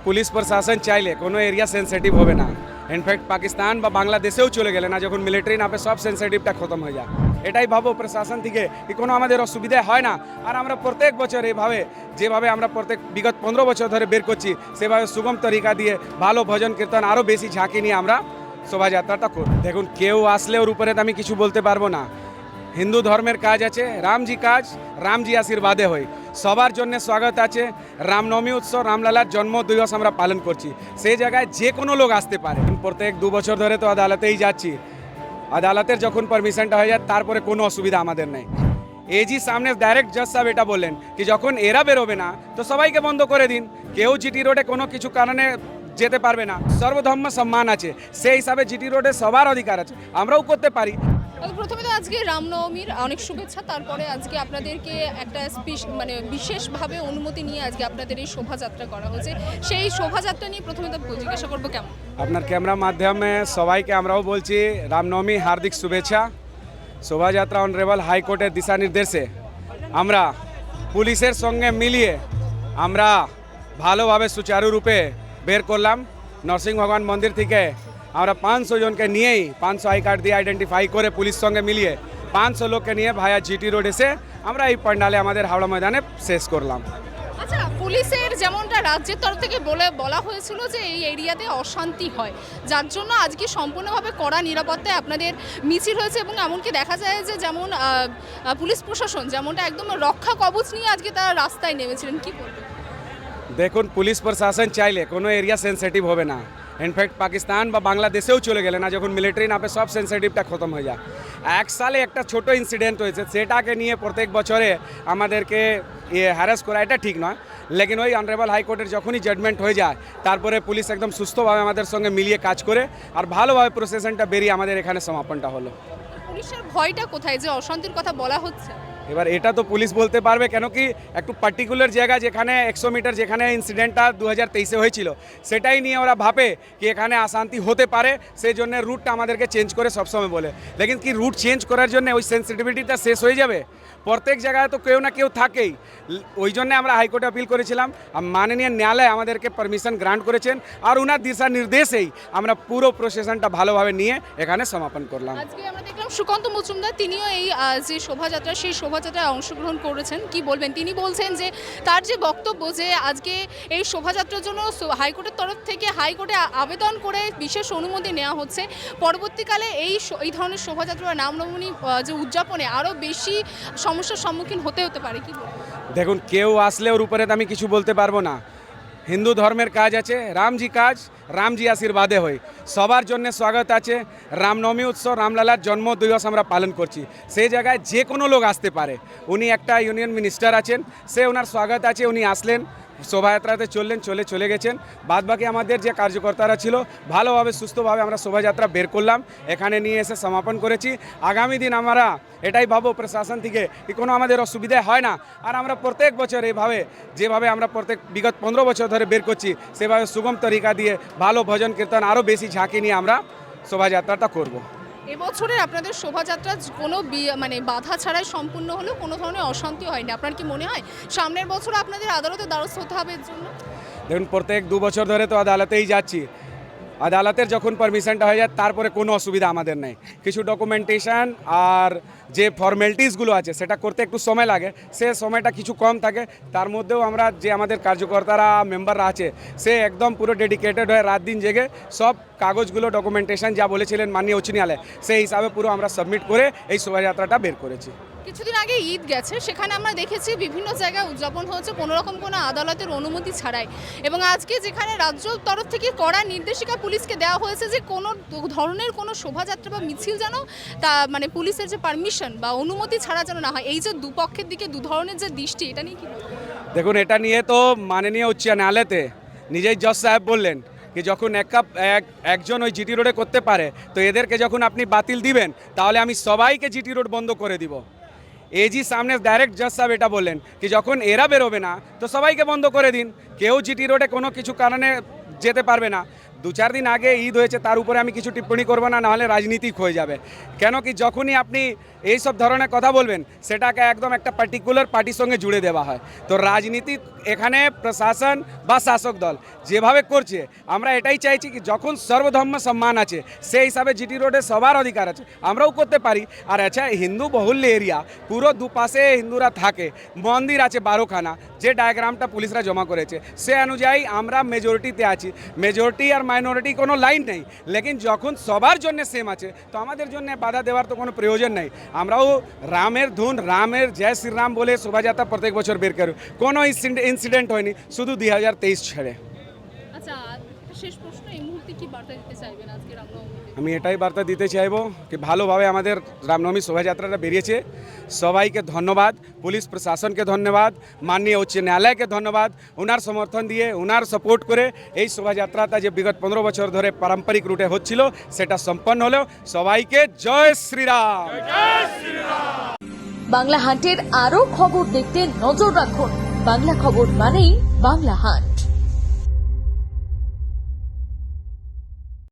Police প্রশাসন চাইলে কোনো এরিয়া সেন্সিটিভ হবে না। ইনফ্যাক্ট পাকিস্তান বা বাংলাদেশেও চলে গেলে না, যখন মিলিটারি নামে সব সেন্সিটিভটা খতম হয়ে যায়। এটাই ভাবো প্রশাসন থেকে কি কোনো আমাদের অসুবিধা হয় না। আর আমরা প্রত্যেক বছর এভাবে যেভাবে আমরা বিগত 15 বছর ধরে বের করছি, সেভাবে সুগম তরিকা দিয়ে ভালো ভজন কীর্তন আরও বেশি ঝাঁকি নিয়ে আমরা শোভাযাত্রাটা করি। দেখুন, কেউ আসলে ওর উপরে তো আমি কিছু বলতে পারবো না। হিন্দু ধর্মের কাজ আছে, রামজি কাজ, রামজি আশীর্বাদে হয়। সবার জন্য স্বাগত আছে। রামনবমী উৎসব, রামলালার জন্ম দিবস আমরা পালন করছি। সেই জায়গায় যে কোনো লোক আসতে পারে। প্রত্যেক 2 বছর ধরে তো আদালতেই যাচ্ছি। আদালতের যখন পারমিশনটা হয়ে যায় তারপরে কোনো অসুবিধা আমাদের নেই। এজি সামনে ডাইরেক্ট জজ সাহেব এটা বললেন কি যখন এরা বেরোবে না তো সবাইকে বন্ধ করে দিন। কেউ জিটি রোডে কোনো কিছু কারণে যেতে পারবে না। সর্বধর্ম সম্মান আছে, সেই হিসাবে জিটি রোডে সবার অধিকার আছে, আমরাও করতে পারি। প্রথমে তো আজকে রামনবমীর অনেক শুভেচ্ছা। তারপরে আজকে আপনাদেরকে একটা বিশেষভাবে অনুমতি নিয়ে আজকে আপনাদের এই শোভাযাত্রা করা হয়েছে। সেই শোভাযাত্রা নিয়ে প্রথমে তো জিজ্ঞাসা করবো কেমন আপনার ক্যামেরা মাধ্যমে সবাইকে আমরাও বলছি রামনবমী হার্দিক শুভেচ্ছা। শোভাযাত্রা অনারেবল হাইকোর্টের দিশা নির্দেশে আমরা পুলিশের সঙ্গে মিলিয়ে আমরা ভালোভাবে সুচারুরূপে বের করলাম। নরসিংহ ভগবান মন্দির থেকে আমরা 500 জনকে নিয়েই 500 আই কার্ড দিয়ে আইডেন্টিফাই করে পুলিশ সঙ্গে মিলিয়ে 500 লোককে নিয়ে ভায়া জিটি রোড এসে আমরা এই পান্ডালে আমাদের হাওড়া ময়দানে শেষ করলাম। আচ্ছা, পুলিশের যেমনটা রাজ্যের তরফ থেকে বলা হয়েছিল যে এই এরিয়াতে অশান্তি হয়, যার জন্য আজকে সম্পূর্ণভাবে কড়া নিরাপত্তায় আপনাদের মিছিল হয়েছে এবং এমনকি দেখা যায় যে যেমন পুলিশ প্রশাসন যেমনটা একদম রক্ষা কবচ নিয়ে আজকে তারা রাস্তায় নেমেছিলেন, কি বলবেন? দেখুন, পুলিশ প্রশাসন চাইলে কোনো এরিয়া সেন্সিটিভ হবে না। ইনফ্যাক্ট পাকিস্তান বা বাংলাদেশেও চলে গেলে না, যখন মিলিটারি নামে সব সেন্সিটিভটা খতম হয়ে যায়। এক সালে একটা ছোট ইনসিডেন্ট হয়েছে, সেটাকে নিয়ে প্রত্যেক বছরে আমাদেরকে হ্যারাস করা এটা ঠিক নয়। লেকিন ওই অনারেবল হাইকোর্টের যখনই জাজমেন্ট হয়ে যায় তারপরে পুলিশ একদম সুস্থভাবে আমাদের সঙ্গে মিলিয়ে কাজ করে আর ভালোভাবে প্রসেশনটা বেরিয়ে আমাদের এখানে সমাপনটা হলো। পুলিশের ভয়টা কোথায় যে অশান্তির কথা বলা হচ্ছে? এবার এটা তো পুলিশ বলতে পারবে, কেন কি একটু পার্টিকুলার জায়গা যেখানে 100 মিটার যেখানে ইনসিডেন্টটা 2023-এ হয়েছিল, সেটাই নিয়ে ওরা ভাবে কি এখানে অশান্তি হতে পারে, সেই জন্য রুটটা আমাদেরকে চেঞ্জ করে সবসময় বলে। লেকিন কি রুট চেঞ্জ করার জন্য ওই সেন্সিটিভিটিটা শেষ হয়ে যাবে? প্রত্যেক জায়গায় তো কেউ না কেউ থাকেই। ওই জন্য আমরা হাইকোর্টে আপিল করেছিলাম, মাননীয় ন্যায়ালয় আমাদেরকে পারমিশন গ্রান্ট করেছেন আর ওনার দিশা নির্দেশেই আমরা পুরো প্রসেশনটা ভালোভাবে নিয়ে এখানে সমাপন করলাম। আজকে আমরা দেখলাম সুকান্ত মজুমদার, তিনিও এই যে শোভাযাত্রা সেই শোভাযাত্রায় অংশগ্রহণ করেছেন। কি বলবেন? তিনি বলছেন যে তার যে বক্তব্য যে আজকে এই শোভাযাত্রার জন্য হাইকোর্টের তরফ থেকে হাইকোর্টে আবেদন করে বিশেষ অনুমতি নেওয়া হচ্ছে। পরবর্তীকালে এই ধরনের শোভাযাত্রা বা রামনবমী যে উদযাপনে আরও বেশি সমস্যার সম্মুখীন হতে পারে, কি বলবেন? দেখুন, কেউ আসলে ওর উপরে তো আমি কিছু বলতে পারবো না। হিন্দু ধর্মের কাজ আছে, রামজি কাজ, রামজি আশীর্বাদে হয়। সবার জন্য স্বাগত আছে। রামনবমী উৎসব, রামলালার জন্ম দিবস আমরা পালন করছি। সেই জায়গায় যে কোনো লোক আসতে পারে। উনি একটা ইউনিয়ন মিনিস্টার আছেন, সে ওনার স্বাগত আছে, উনি আসলেন, শোভাযাত্রাতে চলে গেছেন। বাদবাকি আমাদের যে কার্যকর্তারা ছিল ভালোভাবে সুস্থভাবে আমরা শোভাযাত্রা বের করলাম, এখানে নিয়ে এসে সমাপন করেছি। আগামী দিন আমরা এটাই ভাবো প্রশাসন থেকে কি কোনো আমাদের অসুবিধা হয় না। আর আমরা প্রত্যেক বছর যেভাবে আমরা বিগত 15 বছর ধরে বের করছি, সেভাবে সুগম তরিকা দিয়ে ভালো ভজন কীর্তন আরও বেশি ঝাঁকি নিয়ে আমরা শোভাযাত্রাটা করব। এবছরের আপনাদের শোভাযাত্রা কোনো বাধা ছাড়াই সম্পূর্ণ হলেও কোনো ধরনের অশান্তি হয়নি। আপনার কি মনে হয় সামনের বছর আপনাদের আদালতে দ্বারস্থ হতে হবে এর জন্য? দেখুন, প্রত্যেক 2 বছর ধরে তো আদালতেই যাচ্ছি। আদালতের যখন পারমিশনটা হয়ে যায় তারপরে কোনো অসুবিধা আমাদের নেই। কিছু ডকুমেন্টেশন আর যে ফর্মালিটিসগুলো আছে সেটা করতে একটু সময় লাগে, সে সময়টা কিছু কম থাকে। তার মধ্যেও আমরা যে আমাদের কার্যকর্তারা মেম্বাররা আছে, সে একদম পুরো ডেডিকেটেড হয়ে রাত দিন জেগে সব কাগজগুলো ডকুমেন্টেশন যা বলেছিলেন মাননীয় উচ্চ ন্যায়ালয়, সেই হিসাবে পুরো আমরা সাবমিট করে এই শোভাযাত্রাটা বের করেছি। কিছুদিন আগে ঈদ গেছে, সেখানে আমরা দেখেছি বিভিন্ন জায়গায় উদযাপন হচ্ছে কোনোরকম কোনো আদালতের অনুমতি ছাড়াই। এবং আজকে যেখানে রাজ্য তরফ থেকে কড়া নির্দেশিকা পুলিশকে দেওয়া হয়েছে যে কোনো ধরনের কোনো শোভাযাত্রা বা মিছিল যেন তা পুলিশের যে পারমিশন বা অনুমতি ছাড়া যেন না হয়। এই যে দুপক্ষের দিকে দু ধরনের যে দৃষ্টি, এটা নিয়ে কি বলবেন? দেখুন, এটা নিয়ে তো মাননীয় উচ্চ ন্যায়ালয়তে নিজেই জজ সাহেব বললেন কি যখন একজন ওই জিটি রোডে করতে পারে, তো এদেরকে যখন আপনি বাতিল দিবেন তাহলে আমি সবাইকে জিটি রোড বন্ধ করে দিব। এজি সামনে ডাইরেক্ট জজ সাহেব এটা বললেন কি যখন এরা বেরোবে না তো সবাইকে বন্ধ করে দিন। কেউ জিটি রোডে কোনো কিছু কারণে যেতে পারবে না। দু-চার দিন আগে ঈদ হয়েছে, তার উপরে আমি কিছু টিপ্পণী করবো না, নাহলে রাজনীতিক হয়ে যাবে। কেন কি যখনই আপনি এই সব ধরনের কথা বলবেন, সেটাকে একদম একটা পার্টিকুলার পার্টির সঙ্গে জুড়ে দেওয়া হয়। তো রাজনীতি এখানে প্রশাসন বা শাসক দল যেভাবে করছে, আমরা এটাই চাইছি কি যখন সর্বধর্ম সম্মান আছে, সেই হিসাবে জিটি রোডে সবার অধিকার আছে, আমরাও করতে পারি। আর আচ্ছা, হিন্দু বহুল্য এরিয়া, পুরো দুপাশে হিন্দুরা থাকে, মন্দির আছে 12খানা, যে ডায়াগ্রামটা পুলিশরা জমা করেছে সে অনুযায়ী আমরা মেজরিটিতে আছি। মেজরিটি আর মাইনরিটি কোনো লাইন নেই, লেকিন যখন সবার জন্য সেম আছে, তো আমাদের জন্য বাধা দেওয়ার তো কোনো প্রয়োজন নেই। আমরাও রামের ধুন, রামের জয় শ্রীরাম বলে শোভাযাত্রা প্রত্যেক বছর বের করি, কোনো ইনসিডেন্ট হয়নি, শুধু 2023 ছেড়ে। আচ্ছা, শেষ প্রশ্ন, এই মুহূর্তে কি বার্তা দিতে চাইবেন আজকে রামনবমীতে? আমি এটাই বার্তা দিতে চাইবো কি ভালোভাবে আমাদের রামনবমী শোভাযাত্রাটা বেরিয়েছে। সবাইকে ধন্যবাদ, পুলিশ প্রশাসনকে ধন্যবাদ, মাননীয় উচ্চ ন্যায়ালয়কে ধন্যবাদ, ওনার সমর্থন দিয়ে, ওনার সাপোর্ট করে এই শোভাযাত্রাটা যে বিগত 15 বছর ধরে পারম্পরিক রুটে হচ্ছিল সেটা সম্পন্ন হলো। সবাইকে জয় শ্রীরাম। বাংলা হান্টের আরও খবর দেখতে নজর রাখুন। বাংলা খবর মানেই বাংলা হান্ট।